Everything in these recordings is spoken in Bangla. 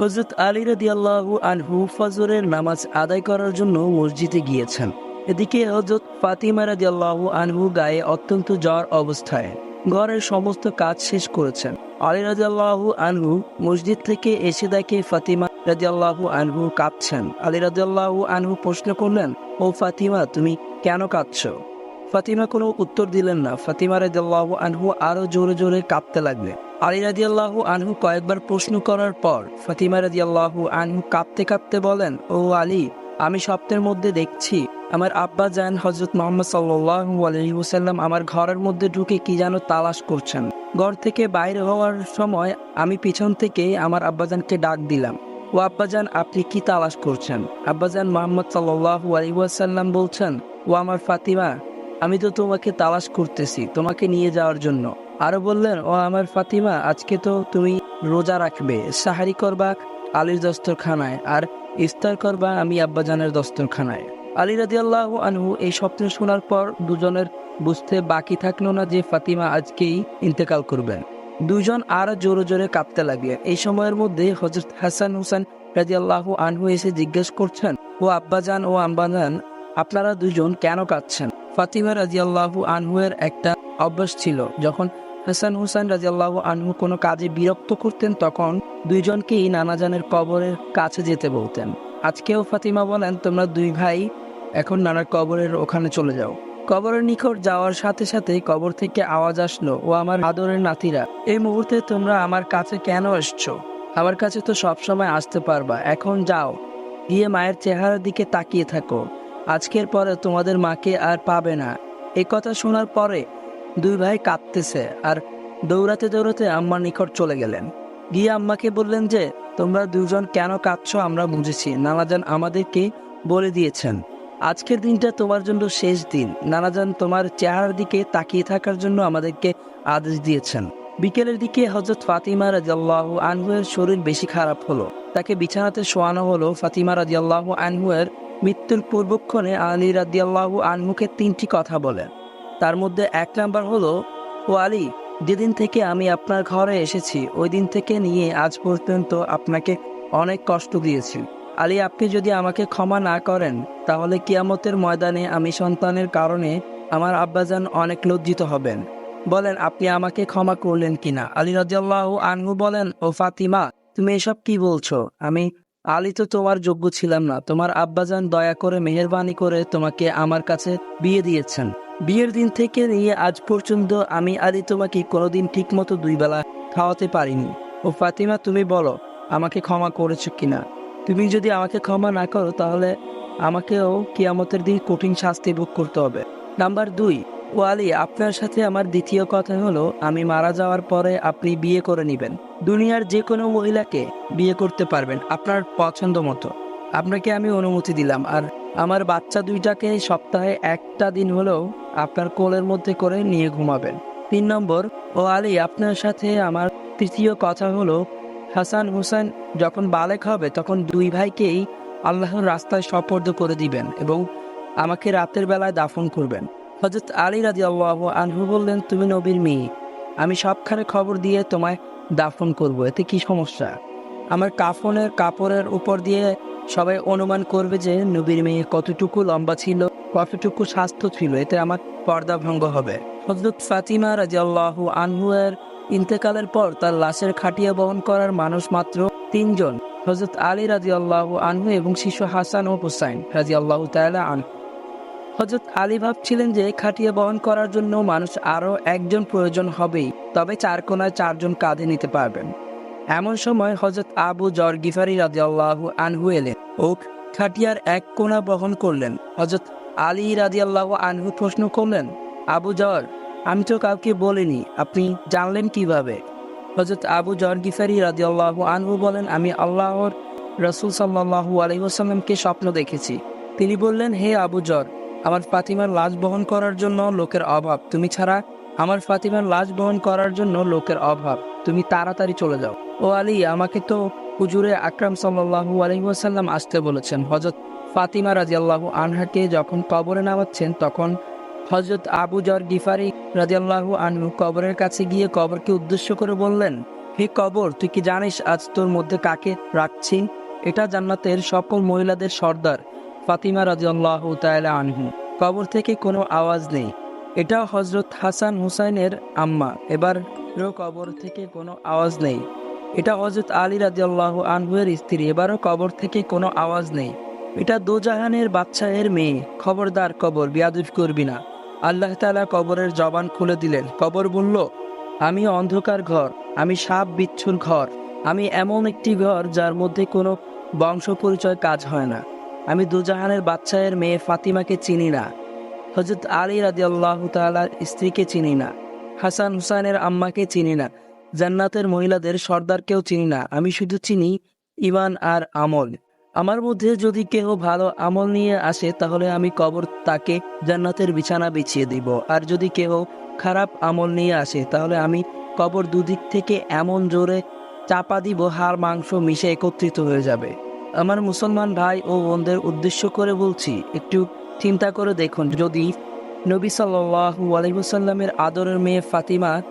হযরত আলী রাদিয়াল্লাহু আনহু ফজরের নামাজ আদায় করার জন্য মসজিদে গিয়েছেন। এদিকে হযরত ফাতিমা রাদিয়াল্লাহু আনহু গায়ে অত্যন্ত জ্বর অবস্থায় ঘরের সমস্ত কাজ শেষ করেছেন। আলী রাদিয়াল্লাহু আনহু মসজিদ থেকে এসে দেখে ফাতিমা রাদিয়াল্লাহু আনহু কাঁদছেন। আলী রাদিয়াল্লাহু আনহু প্রশ্ন করলেন, ও ফাতিমা, তুমি কেন কাঁদছো? ফাতিমা কোনো উত্তর দিলেন না। ফাতিমা রাদিয়াল্লাহু আনহু আরো জোরে জোরে কাঁদতে লাগলেন। আলী রাদিয়াল্লাহু আনহু কয়েকবার প্রশ্ন করার পর ফাতিমা রাদিয়াল্লাহু আনহু কাঁদতে কাঁদতে বলেন, ও আলী, আমি স্বপ্নের মধ্যে দেখছি আমার আব্বা জান হযরত মুহাম্মদ সাল্লাল্লাহু আলাইহি ওয়াসাল্লাম আমার ঘরের মধ্যে ঢুকে কি যেন তালাশ করছেন। ঘর থেকে বাইরে হওয়ার সময় আমি পিছন থেকে আমার আব্বাজানকে ডাক দিলাম, ও আব্বাজান, আপনি কি তালাশ করছেন? আব্বাজান মুহাম্মদ সাল্লাল্লাহু আলাইহি ওয়াসাল্লাম বলছেন, ও আমার ফাতিমা, আমি তো তোমাকে তালাশ করতেছি তোমাকে নিয়ে যাওয়ার জন্য। আরো বললেন, ও আমার ফাতিমা, আজকে তো তুমি রোজা রাখবে, সাহারি করবা আলীর দস্তরখানায়, আর ইফতার করবা আমি আব্বাজানের দস্তরখানায়। আলী রাদিয়াল্লাহু আনহু এই স্বপ্ন শোনার পর দুজনের বুঝতে বাকি থাকলো না যে ফাতিমা আজকেই ইন্তেকাল করবেন। দুজন আরো জোরে জোরে কাঁদতে লাগলেন। এই সময়ের মধ্যে হযরত হাসান হুসাইন রাদিয়াল্লাহু আনহু এসে জিজ্ঞেস করছেন, ও আব্বাজান ও আম্বাজান, আপনারা দুজন কেন কাঁদছেন? ফাতিমা রাদিয়াল্লাহু আনহু এর একটা অভ্যাস ছিল, যখন হাসান হুসাইন রাদিয়াল্লাহু আনহু কোনো কাজে বিরক্ত করতেন তখন দুইজনকেই নানাজানের কবরের কাছে যেতে বলতেন। আজকেও ফাতিমা বলেন, তোমরা দুই ভাই এখন নানার কবরের ওখানে চলে যাও। কবরের নিকট যাওয়ার সাথে সাথে কবর থেকে আওয়াজ আসলো, ও আমার আদরের নাতিরা, এই মুহূর্তে তোমরা আমার কাছে কেন এসছো? আমার কাছে তো সবসময় আসতে পারবা, এখন যাও, গিয়ে মায়ের চেহারার দিকে তাকিয়ে থাকো, আজকের পরে তোমাদের মাকে আর পাবে না। এই কথা শোনার পরে দুই ভাই কাঁদতেছে আর দৌড়াতে দৌড়াতে আম্মার নিকট চলে গেলেন। গিয়ে আম্মাকে বললেন যে, তোমরা দুজন কেন কাঁদছো আমরা বুঝেছি, নানাজান আমাদেরকে বলে দিয়েছেন আজকের দিনটা তোমার জন্য শেষ দিন। নানাজান তোমার চেহারার দিকে তাকিয়ে থাকার জন্য আমাদেরকে আদেশ দিয়েছেন। বিকেলের দিকে হযরত ফাতিমা রাদিয়াল্লাহু আনহু এর শরীর বেশি খারাপ হলো, তাকে বিছানাতে শোয়ানো হলো। ফাতিমা রাদিয়াল্লাহু আনহু এর মৃত্যুর পূর্বক্ষণে আলী রাদিয়াল্লাহু আনহুকে তিনটি কথা বলেন। তার মধ্যে এক নাম্বার হলো, ও আলী, যেদিন থেকে আমি আপনার ঘরে এসেছি ওই দিন থেকে নিয়ে আজ পর্যন্ত আপনাকে অনেক কষ্ট দিয়েছি। আলী, আপনি যদি আমাকে ক্ষমা না করেন তাহলে কিয়ামতের ময়দানে আমি সন্তানের কারণে আমার আব্বাজান অনেক লজ্জিত হবেন। বলেন আপনি আমাকে ক্ষমা করলেন কিনা? আলী রাদিয়াল্লাহু আনহু বলেন, ও ফাতিমা, তুমি এসব কি বলছো? আলী তো তোমার যোগ্য ছিলাম না। তোমার আব্বাজান দয়া করে মেহেরবানি করে তোমাকে আমার কাছে বিয়ে দিয়েছেন। বিয়ের দিন থেকে নিয়ে আজ পর্যন্ত আমি আলী তোমাকে কোনোদিন ঠিক মতো দুই বেলা খাওয়াতে পারিনি। ও ফাতিমা, তুমি বলো আমাকে ক্ষমা করেছো কিনা? তুমি যদি আমাকে ক্ষমা না করো তাহলে আমাকেও কিয়ামতের দিন কঠিন শাস্তি ভোগ করতে হবে। নাম্বার 2, ও আলী, আপনার সাথে আমার দ্বিতীয় কথা হলো, আমি মারা যাওয়ার পরে আপনি বিয়ে করে নেবেন। দুনিয়ার যে কোনো মহিলাকে বিয়ে করতে পারবেন আপনার পছন্দ মতো। আপনাকে আমি অনুমতি দিলাম। আর আমার বাচ্চা দুইটাকে সপ্তাহে একটা দিন হলেও আপনার কোলের মধ্যে করে নিয়ে ঘুমাবেন। 3 নম্বর, ও আলী, আপনার সাথে আমার তৃতীয় কথা হলো, হাসান হুসাইন যখন বালেক হবে তখন দুই ভাইকেই আল্লাহর রাস্তায় সোপর্দ করে দিবেন এবং আমাকে রাতের বেলায় দাফন করবেন। হযরত আলী রাদিয়াল্লাহু আনহু বললেন, তুমি নবীর মেয়ে, আমি সবখানে খবর দিয়ে তোমায় দাফন করব, এতে কি সমস্যা? আমার কাফনের কাপড়ের উপর দিয়ে সবাই অনুমান করবে যে নবীর মেয়ে কতটুকু লম্বা ছিল, কতটুকু স্বাস্থ্য ছিল, এতে আমার পর্দা ভঙ্গ হবে। হযরত ফাতিমা রাদিয়াল্লাহু আনহু এর ইন্তেকালের পর তার লাশের খাটিয়া বহন করার মানুষ মাত্র 3 জন, হযরত আলী রাদিয়াল্লাহু আনহু এবং শিশু হাসান ও হুসাইন রাদিয়াল্লাহু তাআলা আনহু। হযরত আলী ভাবছিলেন যে খাটিয়া বহন করার জন্য মানুষ আরো একজন প্রয়োজন হবেই, তবে 4 কোনায় 4 জন কাঁধে নিতে পারবেন। এমন সময় হযরত আবু যর গিফারি রাদিয়াল্লাহু আনহু এলেন ও খাটিয়ার এক কোণা বহন করলেন। হযরত আলী রাদিয়াল্লাহু আনহু প্রশ্ন করলেন, আবু যর, আমি তো কাউকে বলিনি, আপনি জানলেন কিভাবে? হযরত আবু যর গিফারি রাদিয়াল্লাহু আনহু বলেন, আমি আল্লাহর রাসূল সাল্লাল্লাহু আলাইহি ওয়াসাল্লামকে স্বপ্ন দেখেছি। তিনি বললেন, হে আবু যর, আমার ফাতিমার লাশ বহন করার জন্য লোকের অভাব, তুমি ছাড়া আমার ফাতিমার লাশ বহন করার জন্য লোকের অভাব, তুমি তাড়াতাড়ি চলে যাও। ও আলী, আমাকে তো হুজুরে আকরাম সাল্লাল্লাহু আলাইহি ওয়াসাল্লাম আসতে বলেছেন। হযরত ফাতিমা রাদিয়াল্লাহু আনহাকে যখন কবরে নামাচ্ছেন তখন হযরত আবু যর গিফারি রাদিয়াল্লাহু আনহু কবরের কাছে গিয়ে কবরকে উদ্দেশ্য করে বললেন, হে কবর, তুই কি জানিস আজ তোর মধ্যে কাকে রাখছি? এটা জান্নাতের সকল মহিলাদের সর্দার ফাতিমা রাদিয়াল্লাহু তাআলা আনহু। কবর থেকে কোনো আওয়াজ নেই। এটা হযরত হাসান হুসাইনের আম্মা। এবারও কবর থেকে কোনো আওয়াজ নেই। এটা হযরত আলী রাদিয়াল্লাহু আনহু এর স্ত্রী। এবারও কবর থেকে কোনো আওয়াজ নেই। এটা দোজাহানের বাদশাহের মেয়ে। খবরদার কবর, বেয়াদবি করবি না। আল্লাহ তাআলা কবরের জবান খুলে দিলেন। কবর বলল, আমি অন্ধকার ঘর, আমি সাপ বিচ্ছুর ঘর, আমি এমন একটি ঘর যার মধ্যে কোনো বংশ পরিচয় কাজ হয় না। আমি দুজাহানের বাদশাহের মেয়ে ফাতিমাকে চিনি না। হযরত আলী রাদিয়াল্লাহু তাআলার স্ত্রীকে চিনি না। হাসান হুসাইনের আম্মাকে চিনি না। জান্নাতের মহিলাদের সর্দারকেও চিনি না। আমি শুধু চিনি ঈমান আর আমল। আমার মধ্যে যদি কেউ ভালো আমল নিয়ে আসে তাহলে আমি কবর তাকে জান্নাতের বিছানা বিছিয়ে দিব। আর যদি কেউ খারাপ আমল নিয়ে আসে তাহলে আমি কবর দুদিক থেকে এমন জোরে চাপা দিব, হাড় মাংস মিশে একত্রিত হয়ে যাবে। আমার মুসলমান ভাই ও বোনদের উদ্দেশ্য করে বলছি, একটু চিন্তা করে দেখুন, যদি নবী সাল্লাল্লাহু আলাইহি ওয়াসাল্লামের আদরের মেয়ে ফাতিমা,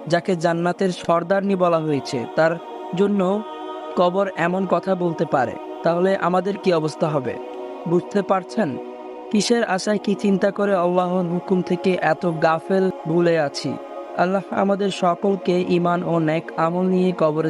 যাকে জান্নাতের সর্দারনি বলা হয়েছে, তার জন্য কবর এমন কথা বলতে পারে, তাহলে আমাদের কি অবস্থা হবে? বুঝতে পারছেন কিসের আশায়, কি চিন্তা করে আল্লাহর হুকুম থেকে এত গাফেল ভুলে আছি। আল্লাহ আমাদের সকলকে ঈমান ও নেক আমল নিয়ে কবরে